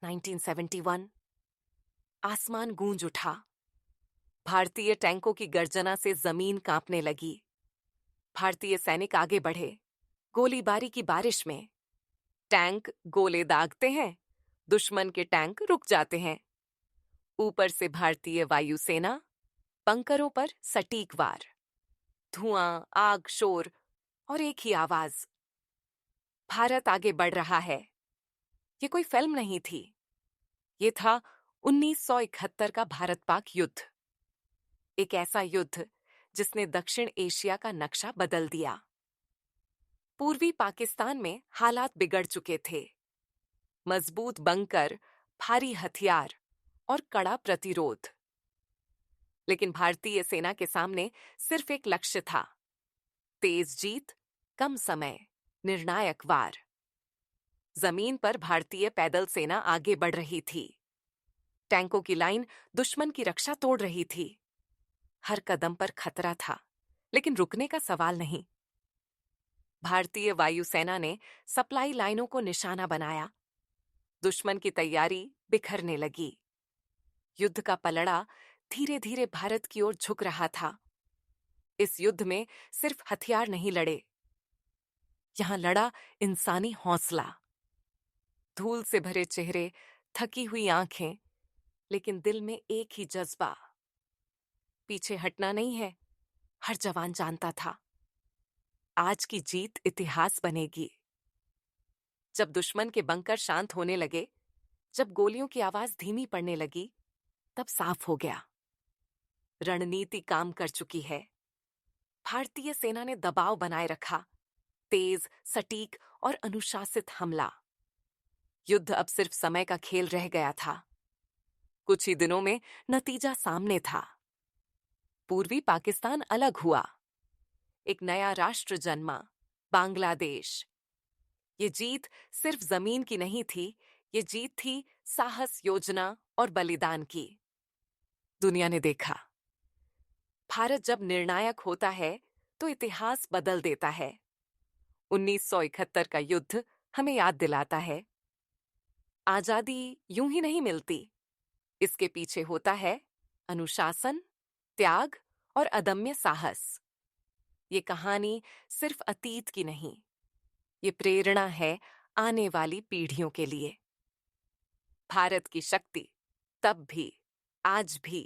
1971 आसमान गूंज उठा। भारतीय टैंकों की गर्जना से जमीन कांपने लगी। भारतीय सैनिक आगे बढ़े, गोलीबारी की बारिश में। टैंक गोले दागते हैं, दुश्मन के टैंक रुक जाते हैं। ऊपर से भारतीय वायुसेना, बंकरों पर सटीक वार। धुआं, आग, शोर और एक ही आवाज, भारत आगे बढ़ रहा है। ये कोई फिल्म नहीं थी, ये था 1971 का भारत पाक युद्ध। एक ऐसा युद्ध जिसने दक्षिण एशिया का नक्शा बदल दिया। पूर्वी पाकिस्तान में हालात बिगड़ चुके थे। मजबूत बंकर, भारी हथियार और कड़ा प्रतिरोध। लेकिन भारतीय सेना के सामने सिर्फ एक लक्ष्य था, तेज जीत, कम समय, निर्णायक वार। जमीन पर भारतीय पैदल सेना आगे बढ़ रही थी। टैंकों की लाइन दुश्मन की रक्षा तोड़ रही थी। हर कदम पर खतरा था, लेकिन रुकने का सवाल नहीं। भारतीय वायुसेना ने सप्लाई लाइनों को निशाना बनाया। दुश्मन की तैयारी बिखरने लगी। युद्ध का पलड़ा धीरे धीरे भारत की ओर झुक रहा था। इस युद्ध में सिर्फ हथियार नहीं लड़े, यहां लड़ा इंसानी हौसला। धूल से भरे चेहरे, थकी हुई आंखें, लेकिन दिल में एक ही जज्बा, पीछे हटना नहीं है। हर जवान जानता था, आज की जीत इतिहास बनेगी। जब दुश्मन के बंकर शांत होने लगे, जब गोलियों की आवाज धीमी पड़ने लगी, तब साफ हो गया, रणनीति काम कर चुकी है। भारतीय सेना ने दबाव बनाए रखा, तेज, सटीक और अनुशासित हमला। युद्ध अब सिर्फ समय का खेल रह गया था। कुछ ही दिनों में नतीजा सामने था। पूर्वी पाकिस्तान अलग हुआ, एक नया राष्ट्र जन्मा, बांग्लादेश। ये जीत सिर्फ जमीन की नहीं थी, ये जीत थी साहस, योजना और बलिदान की। दुनिया ने देखा, भारत जब निर्णायक होता है तो इतिहास बदल देता है। 1971 का युद्ध हमें याद दिलाता है, आजादी यूं ही नहीं मिलती। इसके पीछे होता है अनुशासन, त्याग और अदम्य साहस। ये कहानी सिर्फ अतीत की नहीं, ये प्रेरणा है आने वाली पीढ़ियों के लिए। भारत की शक्ति तब भी, आज भी